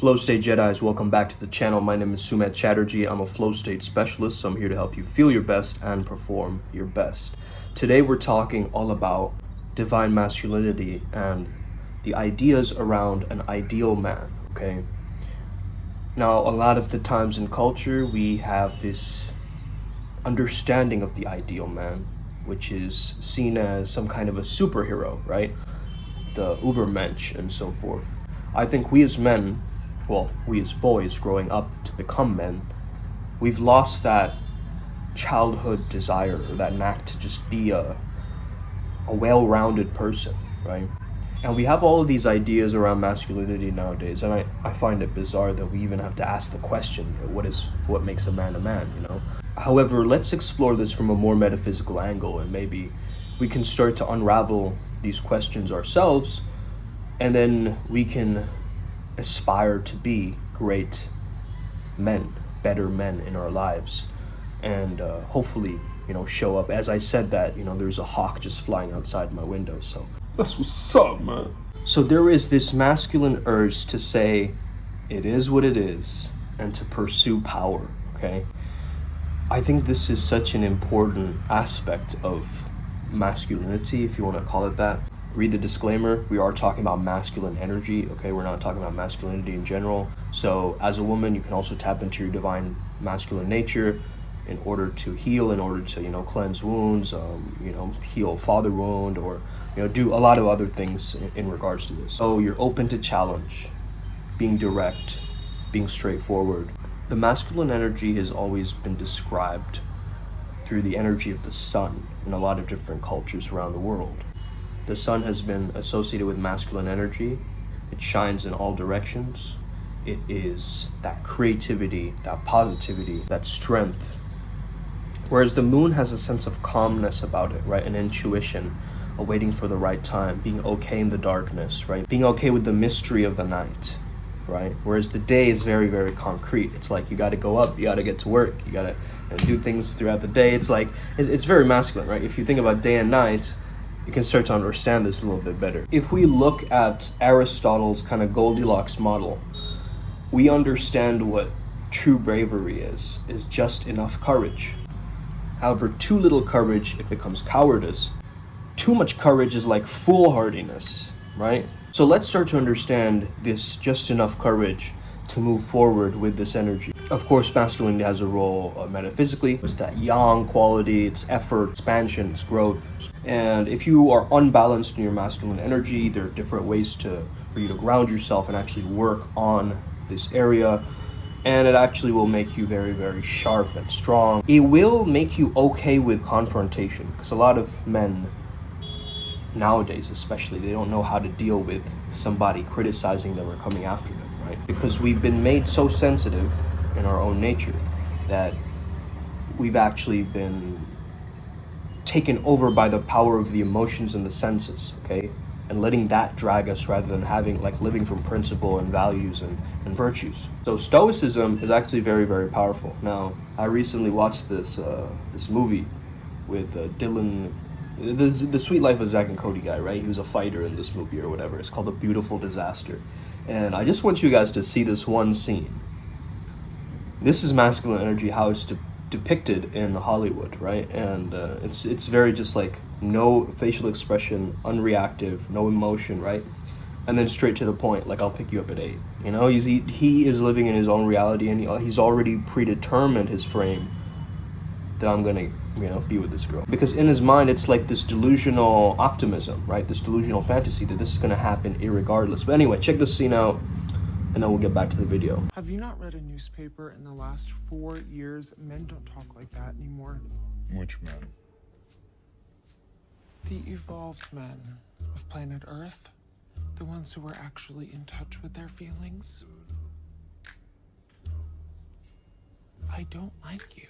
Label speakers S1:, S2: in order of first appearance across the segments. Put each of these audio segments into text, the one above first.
S1: Flow State Jedis, welcome back to the channel. My name is Sumet Chatterjee. I'm a flow state specialist, so I'm here to help you feel your best and perform your best. Today we're talking all about divine masculinity and the ideas around an ideal man, okay? Now, a lot of the times in culture, we have this understanding of the ideal man, which is seen as some kind of a superhero, right? The Ubermensch and so forth. I think we as men, well, we as boys growing up to become men, we've lost that childhood desire or that knack to just be a well-rounded person, right? And we have all of these ideas around masculinity nowadays, and I find it bizarre that we even have to ask the question, what makes a man, you know? However, let's explore this from a more metaphysical angle, and maybe we can start to unravel these questions ourselves, and then we can aspire to be great men, better men in our lives, and hopefully, you know, show up. As I said that, you know, there's a hawk just flying outside my window, so
S2: that's what's up, man.
S1: So there is this masculine urge to say it is what it is and to pursue power, okay? I think this is such an important aspect of masculinity, if you want to call it that. Read the disclaimer, we are talking about masculine energy, okay? We're not talking about masculinity in general. So as a woman, you can also tap into your divine masculine nature in order to heal, in order to, you know, cleanse wounds, you know, heal father wound, or, you know, do a lot of other things in regards to this. So you're open to challenge, being direct, being straightforward. The masculine energy has always been described through the energy of the sun in a lot of different cultures around the world. The sun has been associated with masculine energy. It shines in all directions. It is that creativity, that positivity, that strength. Whereas the moon has a sense of calmness about it, right? An intuition, a waiting for the right time, being okay in the darkness, right? Being okay with the mystery of the night, right? Whereas the day is very, very concrete. It's like you got to go up, you got to get to work, you got to do things throughout the day. It's like, it's very masculine, right? If you think about day and night, you can start to understand this a little bit better. If we look at Aristotle's kind of Goldilocks model, we understand what true bravery is just enough courage. However, too little courage, it becomes cowardice. Too much courage is like foolhardiness, right? So let's start to understand this just enough courage to move forward with this energy. Of course, masculinity has a role metaphysically. It's that yang quality, it's effort, expansion, it's growth. And if you are unbalanced in your masculine energy, there are different ways for you to ground yourself and actually work on this area. And it actually will make you very, very sharp and strong. It will make you okay with confrontation, because a lot of men nowadays especially, they don't know how to deal with somebody criticizing them or coming after them, right? Because we've been made so sensitive in our own nature that we've actually been taken over by the power of the emotions and the senses, okay? And letting that drag us rather than living from principle and values and virtues. So Stoicism is actually very, very powerful. Now, I recently watched this movie with Dylan, the Sweet Life of Zack and Cody guy, right? He was a fighter in this movie or whatever. It's called A Beautiful Disaster. And I just want you guys to see this one scene. This is masculine energy, how it's depicted in Hollywood, right? And it's very just like no facial expression, unreactive, no emotion, right? And then straight to the point, like, I'll pick you up at 8. You know, he is living in his own reality, and he's already predetermined his frame that I'm gonna, you know, be with this girl. Because in his mind, it's like this delusional optimism, right? This delusional fantasy that this is gonna happen irregardless. But anyway, check this scene out, and then we'll get back to the video.
S3: Have you not read a newspaper in the last 4 years? Men don't talk like that anymore.
S2: Which man?
S3: The evolved men of planet Earth. The ones who are actually in touch with their feelings. I don't like you.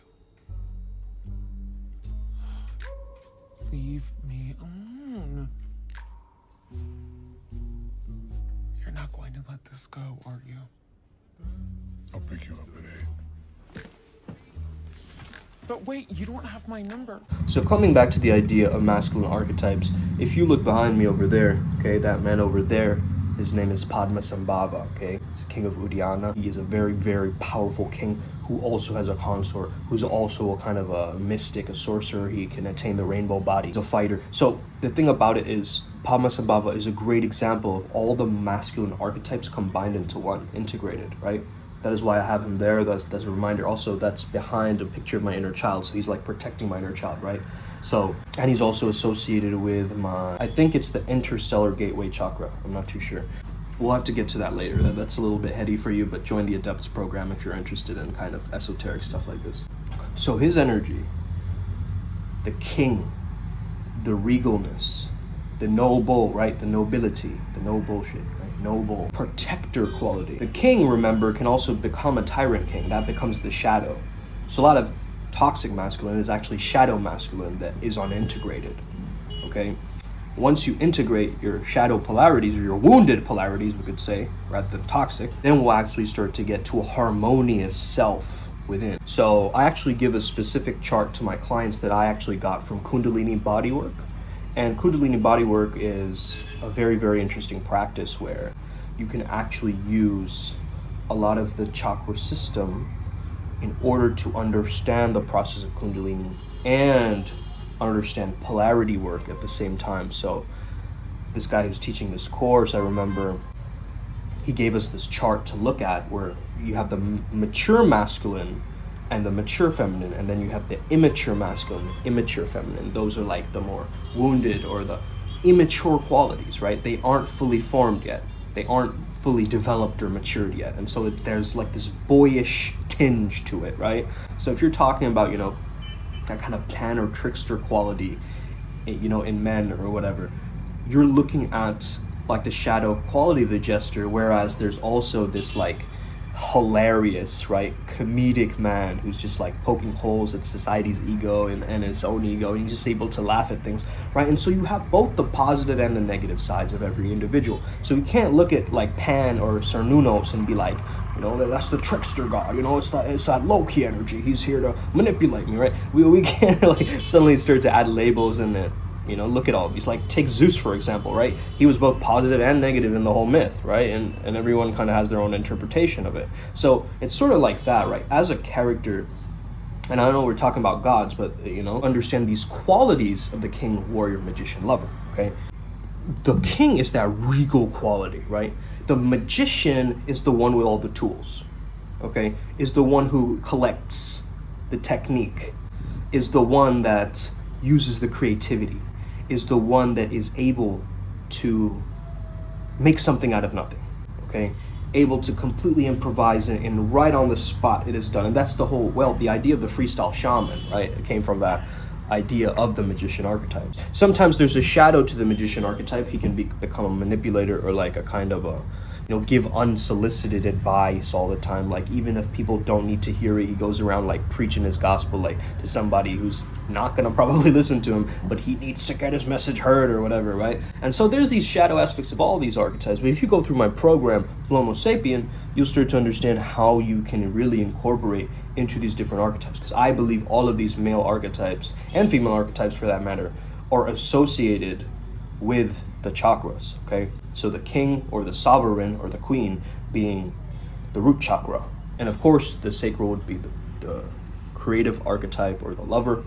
S3: Leave me alone. You're not going to let this go, are you?
S2: I'll pick you up at 8.
S3: But wait, you don't have my number.
S1: So coming back to the idea of masculine archetypes, if you look behind me over there, okay, that man over there, his name is Padmasambhava, okay? the king of Udiana. He is a very, very powerful king who also has a consort, who's also a kind of a mystic, a sorcerer. He can attain the rainbow body. He's a fighter. So the thing about it is, Padmasambhava is a great example of all the masculine archetypes combined into one, integrated, right? That is why I have him there. That's a reminder. Also, that's behind a picture of my inner child. So he's like protecting my inner child, right? So, and he's also associated with my, I think it's the interstellar gateway chakra. I'm not too sure. We'll have to get to that later. That's a little bit heady for you, but join the Adepts program if you're interested in kind of esoteric stuff like this. So his energy, the king, the regalness, the noble, right? The nobility, the no bullshit, right? Noble, protector quality. The king, remember, can also become a tyrant king. That becomes the shadow. So a lot of toxic masculine is actually shadow masculine that is unintegrated, okay? Once you integrate your shadow polarities, or your wounded polarities, we could say, rather than toxic, then we'll actually start to get to a harmonious self within. So I actually give a specific chart to my clients that I actually got from Kundalini bodywork. And Kundalini bodywork is a very, very interesting practice where you can actually use a lot of the chakra system in order to understand the process of Kundalini and understand polarity work at the same time. So this guy who's teaching this course, I remember he gave us this chart to look at where you have the mature masculine and the mature feminine, and then you have the immature masculine, immature feminine. Those are like the more wounded or the immature qualities, right? They aren't fully formed yet. They aren't fully developed or matured yet. And so there's like this boyish tinge to it, right? So if you're talking about, you know, that kind of pan or trickster quality, you know, in men or whatever, you're looking at like the shadow quality of the jester, whereas there's also this like hilarious, right, comedic man who's just like poking holes at society's ego and his own ego, and he's just able to laugh at things, right? And so you have both the positive and the negative sides of every individual. So you can't look at like Pan or Cernunnos and be like, you know, that's the trickster god, you know, it's that low-key energy, he's here to manipulate me, right? We can't like suddenly start to add labels in it. You know, look at all of these. Like, take Zeus, for example, right? He was both positive and negative in the whole myth, right? And everyone kind of has their own interpretation of it. So it's sort of like that, right? As a character, and I know we're talking about gods, but, you know, understand these qualities of the king, warrior, magician, lover, okay? The king is that regal quality, right? The magician is the one with all the tools, okay? Is the one who collects the technique, is the one that uses the creativity, is the one that is able to make something out of nothing, okay? Able to completely improvise and right on the spot it is done. And that's the whole, well, the idea of the freestyle shaman, right? It came from that idea of the magician archetype. Sometimes there's a shadow to the magician archetype. He can become a manipulator or like a kind of a, you know, give unsolicited advice all the time. Like even if people don't need to hear it, he goes around like preaching his gospel like to somebody who's not gonna probably listen to him, but he needs to get his message heard or whatever, right? And so there's these shadow aspects of all these archetypes. But if you go through my program, Homo Sapien, you'll start to understand how you can really incorporate into these different archetypes. Because I believe all of these male archetypes, and female archetypes for that matter, are associated with the chakras, okay? So the king or the sovereign or the queen being the root chakra. And of course, the sacral would be the creative archetype or the lover.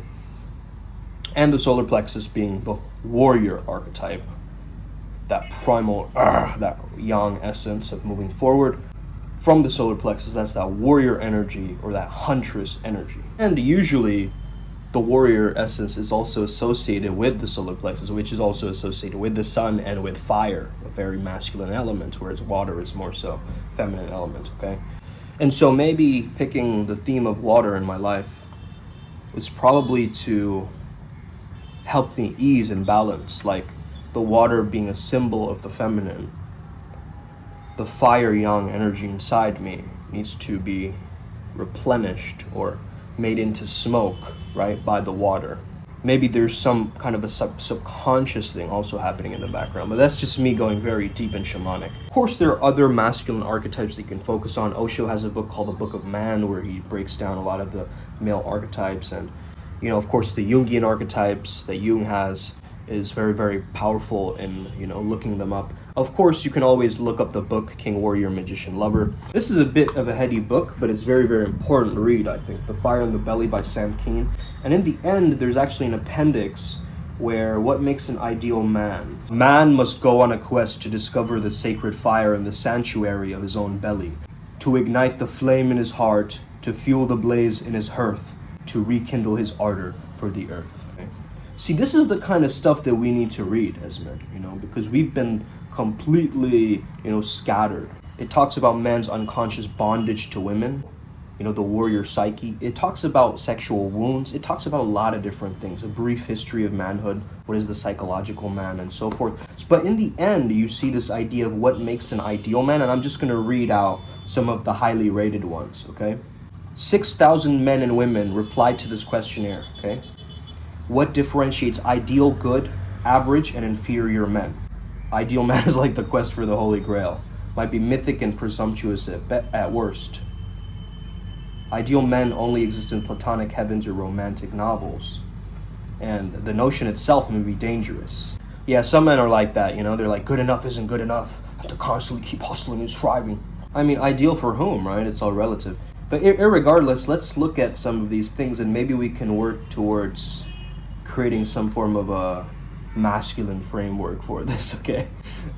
S1: And the solar plexus being the warrior archetype, that primal, that yang essence of moving forward. From the solar plexus, that's that warrior energy or that huntress energy. And usually the warrior essence is also associated with the solar plexus, which is also associated with the sun and with fire, a very masculine element, whereas water is more so feminine element, okay? And so maybe picking the theme of water in my life is probably to help me ease and balance, like the water being a symbol of the feminine. The fire yang energy inside me needs to be replenished or made into smoke, right, by the water. Maybe there's some kind of a subconscious thing also happening in the background, but that's just me going very deep and shamanic. Of course, there are other masculine archetypes that you can focus on. Osho has a book called The Book of Man, where he breaks down a lot of the male archetypes. And, you know, of course, the Jungian archetypes that Jung has is very, very powerful in, you know, looking them up. Of course, you can always look up the book King, Warrior, Magician, Lover. This is a bit of a heady book, but it's very, very important to read, I think. The Fire in the Belly by Sam Keen. And in the end, there's actually an appendix where what makes an ideal man. Man must go on a quest to discover the sacred fire in the sanctuary of his own belly, to ignite the flame in his heart, to fuel the blaze in his hearth, to rekindle his ardor for the earth. Okay? See, this is the kind of stuff that we need to read as men, because we've been completely, scattered. It talks about man's unconscious bondage to women, the warrior psyche. It talks about sexual wounds. It talks about a lot of different things, a brief history of manhood, what is the psychological man, and so forth. But in the end, you see this idea of what makes an ideal man, and I'm just going to read out some of the highly rated ones, okay? 6,000 men and women replied to this questionnaire, okay? What differentiates ideal, good, average, and inferior men? Ideal man is like the quest for the Holy Grail. Might be mythic and presumptuous at worst. Ideal men only exist in platonic heavens or romantic novels. And the notion itself may be dangerous. Yeah, some men are like that, they're like, good enough isn't good enough. I have to constantly keep hustling and striving. I mean, ideal for whom, right? It's all relative. But irregardless, let's look at some of these things and maybe we can work towards creating some form of a masculine framework for this, okay?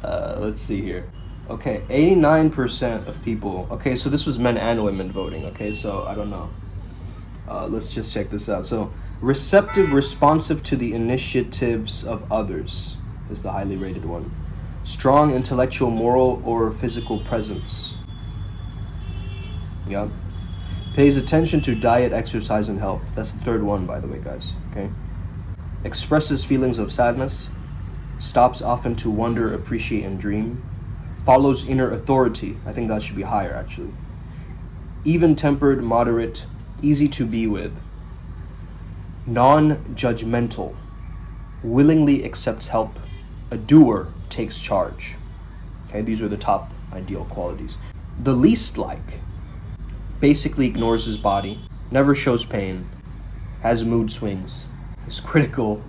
S1: Let's see here. Okay, 89% of people, okay, so this was men and women voting, okay, so I don't know. Let's just check this out. So, receptive, responsive to the initiatives of others is the highly rated one. Strong intellectual, moral, or physical presence. Yep. Pays attention to diet, exercise, and health. That's the third one, by the way, guys, okay? Expresses feelings of sadness. Stops often to wonder, appreciate, and dream. Follows inner authority. I think that should be higher, actually. Even-tempered, moderate, easy to be with. Non-judgmental. Willingly accepts help. A doer, takes charge. Okay, these are the top ideal qualities. The least like. Basically ignores his body. Never shows pain. Has mood swings. Is critical.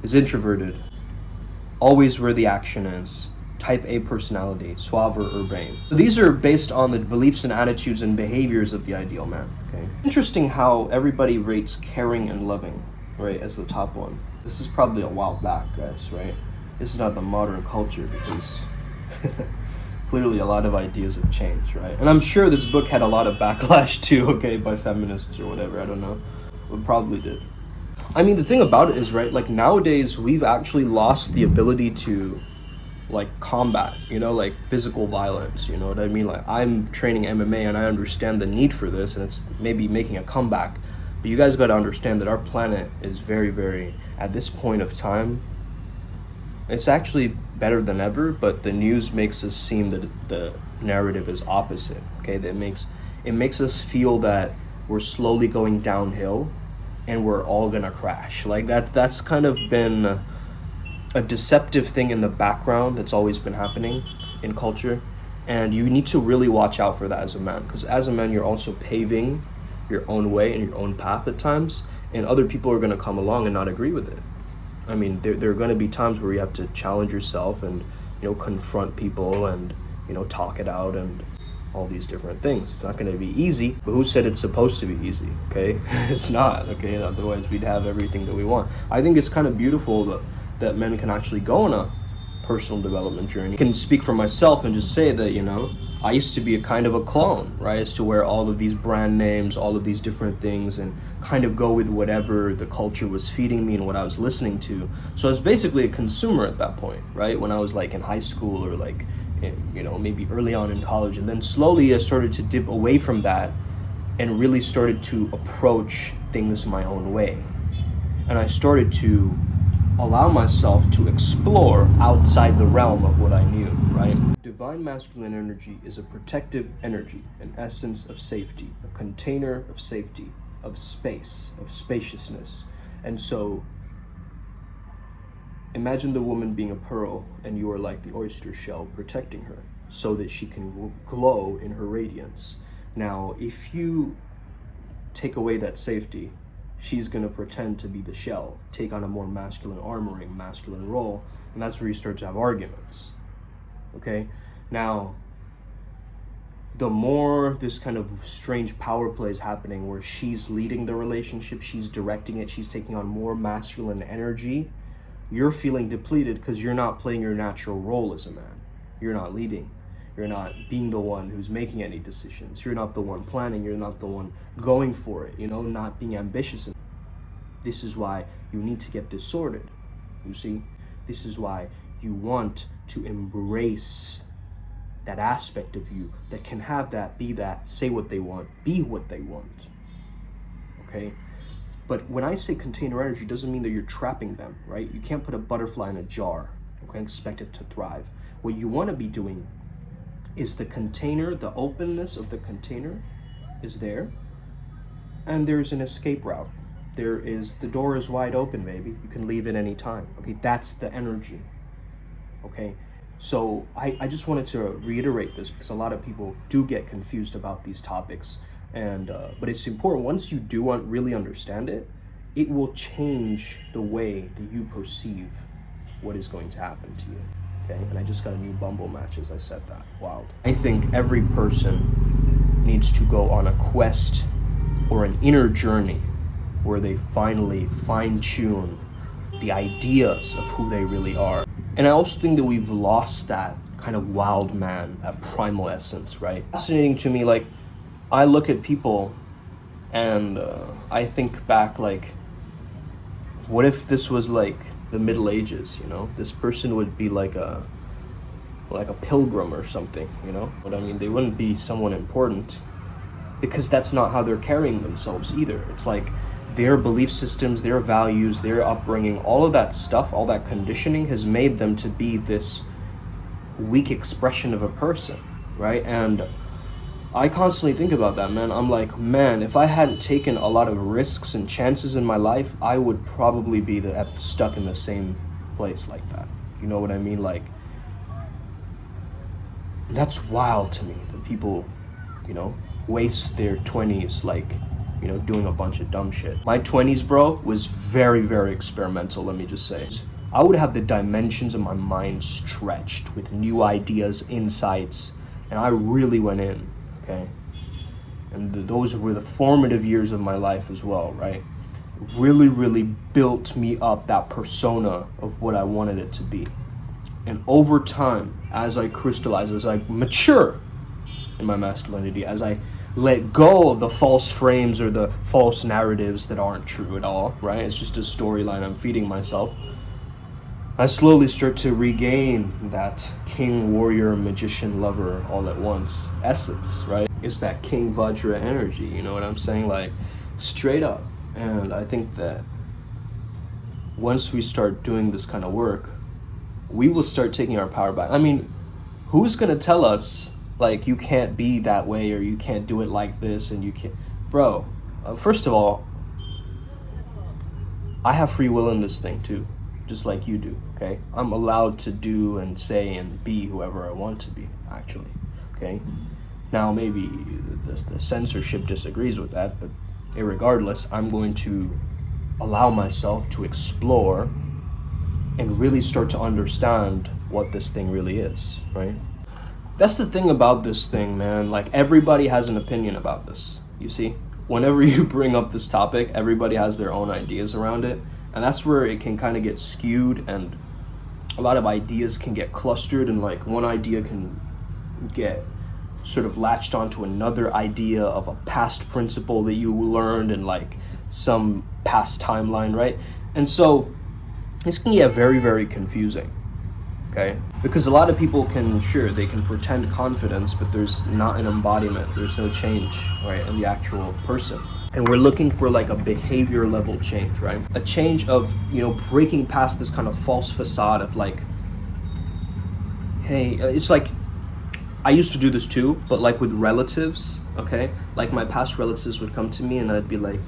S1: Is introverted. Always where the action is. Type A personality, suave or urbane. These are based on the beliefs and attitudes and behaviors of the ideal man, okay? Interesting how everybody rates caring and loving, right, as the top one. This is probably a while back, guys, right? This is not the modern culture because clearly a lot of ideas have changed, right? And I'm sure this book had a lot of backlash too, okay, by feminists or whatever, I don't know. It probably did. I mean, the thing about it is, right, like nowadays we've actually lost the ability to combat, like physical violence, you know what I mean? Like I'm training MMA and I understand the need for this and it's maybe making a comeback, but you guys got to understand that our planet is very, very, at this point of time, it's actually better than ever, but the news makes us seem that the narrative is opposite, okay? That it makes us feel that we're slowly going downhill and we're all gonna crash. Like that's kind of been a deceptive thing in the background that's always been happening in culture, and you need to really watch out for that as a man, because as a man you're also paving your own way and your own path at times, and other people are going to come along and not agree with it. I mean, there are going to be times where you have to challenge yourself and confront people and talk it out and all these different things. It's not going to be easy, but who said it's supposed to be easy? Okay, it's not. Okay, otherwise we'd have everything that we want. I think it's kind of beautiful that men can actually go on a personal development journey. I can speak for myself and just say that, I used to be a kind of a clone, right? I used to wear all of these brand names, all of these different things, and kind of go with whatever the culture was feeding me and what I was listening to. So I was basically a consumer at that point, right? When I was in high school or maybe early on in college. And then slowly I started to dip away from that and really started to approach things my own way. And I started to allow myself to explore outside the realm of what I knew, right? Divine masculine energy is a protective energy, an essence of safety, a container of safety, of space, of spaciousness. And so imagine the woman being a pearl and you are like the oyster shell protecting her so that she can glow in her radiance. Now, if you take away that safety, she's going to pretend to be the shell, take on a more masculine armoring, masculine role, and that's where you start to have arguments. okay? Now, the more this kind of strange power play is happening where she's leading the relationship, she's directing it, she's taking on more masculine energy, you're feeling depleted because you're not playing your natural role as a man. You're not leading. You're not being the one who's making any decisions. You're not the one planning. You're not the one going for it, not being ambitious. This is why you need to get this sorted, you see? This is why you want to embrace that aspect of you that can have that, be that, say what they want, be what they want, okay? But when I say container energy, it doesn't mean that you're trapping them, right? You can't put a butterfly in a jar, okay, and expect it to thrive. What you want to be doing is the container, the openness of the container is there, and there's an escape route. The door is wide open, baby. You can leave at any time, okay? That's the energy, okay? So I just wanted to reiterate this because a lot of people do get confused about these topics, but it's important. Once you do really understand it, it will change the way that you perceive what is going to happen to you, okay? And I just got a new Bumble match as I said that. Wild. I think every person needs to go on a quest or an inner journey where they finally fine-tune the ideas of who they really are. And I also think that we've lost that kind of wild man, that primal essence, right? Fascinating to me, like, I look at people and I think back, like, what if this was like the Middle Ages, This person would be like a pilgrim or something, But I mean, they wouldn't be someone important because that's not how they're carrying themselves either. It's like their belief systems, their values, their upbringing, all of that stuff, all that conditioning has made them to be this weak expression of a person, right? And I constantly think about that, man. I'm like, man, if I hadn't taken a lot of risks and chances in my life, I would probably be stuck in the same place like that. You know what I mean? Like, that's wild to me that people, waste their 20s like, doing a bunch of dumb shit. My 20s, bro, was very, very experimental, let me just say. I would have the dimensions of my mind stretched with new ideas, insights, and I really went in, okay? And those were the formative years of my life as well, right? Really, really built me up, that persona of what I wanted it to be. And over time, as I crystallize, as I mature in my masculinity, as I let go of the false frames or the false narratives that aren't true at all, right? It's just a storyline I'm feeding myself. I slowly start to regain that king, warrior, magician, lover all at once essence, right? It's that King Vajra energy, you know what I'm saying? Like, straight up. And I think that once we start doing this kind of work, we will start taking our power back. I mean, who's gonna tell us, like, you can't be that way or you can't do it like this and you can't... Bro, first of all, I have free will in this thing too, just like you do, okay? I'm allowed to do and say and be whoever I want to be, actually, okay? Now, maybe the censorship disagrees with that, but irregardless, I'm going to allow myself to explore and really start to understand what this thing really is, right? That's the thing about this thing, man. Like, everybody has an opinion about this, you see? Whenever you bring up this topic, everybody has their own ideas around it. And that's where it can kind of get skewed and a lot of ideas can get clustered and like one idea can get sort of latched onto another idea of a past principle that you learned in like some past timeline, right? And so this can get very, very confusing, okay? Because a lot of people can, sure, they can pretend confidence, but there's not an embodiment, there's no change, right, in the actual person. And we're looking for like a behavior level change, right? A change of, you know, breaking past this kind of false facade of like, hey, it's like, I used to do this too, but like with relatives, okay? Like my past relatives would come to me and I'd be like,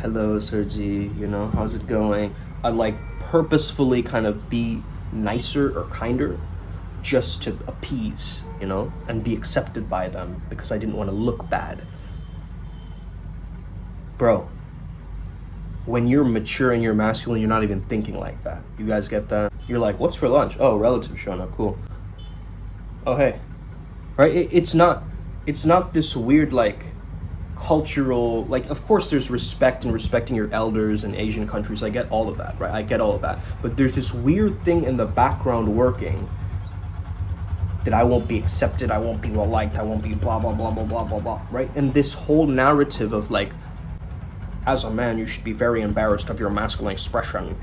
S1: hello, Sergi, you know, how's it going? I'd like purposefully kind of be nicer or kinder just to appease, you know, and be accepted by them because I didn't want to look bad. Bro, when you're mature and you're masculine, you're not even thinking like that. You guys get that? You're like, what's for lunch? Oh, relative showing up, cool. Oh hey, right? It's not this weird like cultural, like, of course there's respect and respecting your elders in Asian countries. I get all of that, right? I get all of that. But there's this weird thing in the background working that I won't be accepted, I won't be well liked, I won't be blah blah blah blah blah blah blah, right? And this whole narrative of like, as a man, you should be very embarrassed of your masculine expression,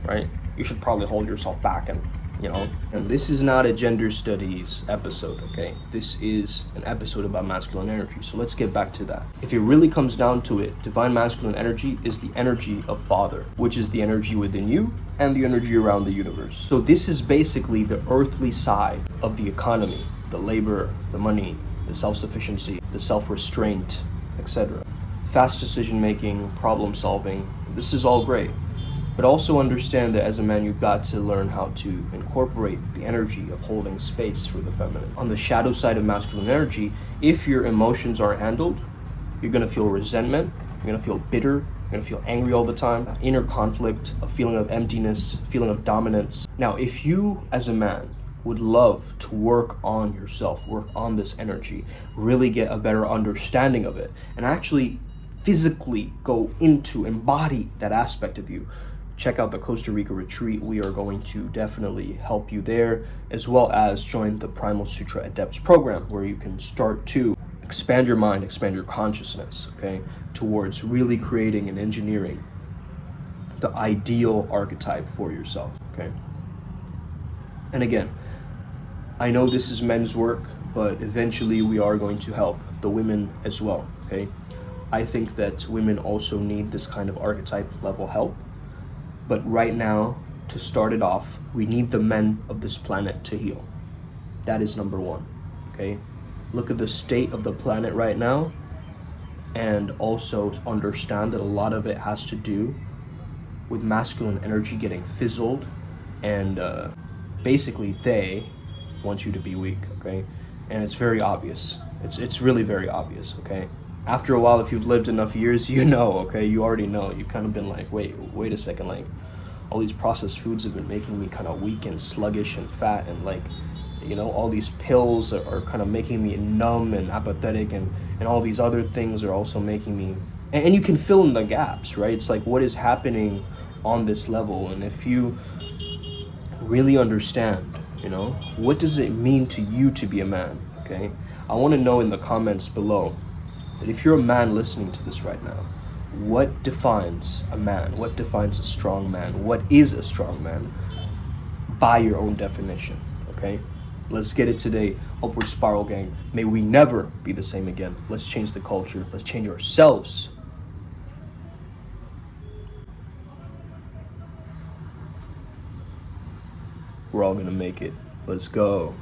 S1: right? You should probably hold yourself back and, you know. And this is not a gender studies episode, okay? This is an episode about masculine energy. So let's get back to that. If it really comes down to it, divine masculine energy is the energy of father, which is the energy within you and the energy around the universe. So this is basically the earthly side of the economy, the labor, the money, the self-sufficiency, the self-restraint, etc. Fast decision making, problem solving, this is all great. But also understand that as a man, you've got to learn how to incorporate the energy of holding space for the feminine. On the shadow side of masculine energy, if your emotions aren't handled, you're gonna feel resentment, you're gonna feel bitter, you're gonna feel angry all the time, inner conflict, a feeling of emptiness, a feeling of dominance. Now, if you as a man would love to work on yourself, work on this energy, really get a better understanding of it, and actually physically go into, embody that aspect of you, check out the Costa Rica Retreat. We are going to definitely help you there, as well as join the Primal Sutra Adepts program, where you can start to expand your mind, expand your consciousness, okay, towards really creating and engineering the ideal archetype for yourself, okay? And again, I know this is men's work, but eventually we are going to help the women as well, okay? I think that women also need this kind of archetype level help. But right now, to start it off, we need the men of this planet to heal. That is number one, okay? Look at the state of the planet right now, and also to understand that a lot of it has to do with masculine energy getting fizzled, and basically they want you to be weak, okay? And it's very obvious. It's really very obvious, okay? After a while, if you've lived enough years, you know, okay? You already know. You've kind of been like, wait a second, like, all these processed foods have been making me kind of weak and sluggish and fat, and like, you know, all these pills are kind of making me numb and apathetic, and all these other things are also making me, and you can fill in the gaps, right? It's like, what is happening on this level? And if you really understand, you know, what does it mean to you to be a man, okay? I want to know in the comments below that if you're a man listening to this right now, what defines a man? What defines a strong man? What is a strong man by your own definition, okay? Let's get it today. Upward Spiral Gang. May we never be the same again. Let's change the culture. Let's change ourselves. We're all gonna make it. Let's go.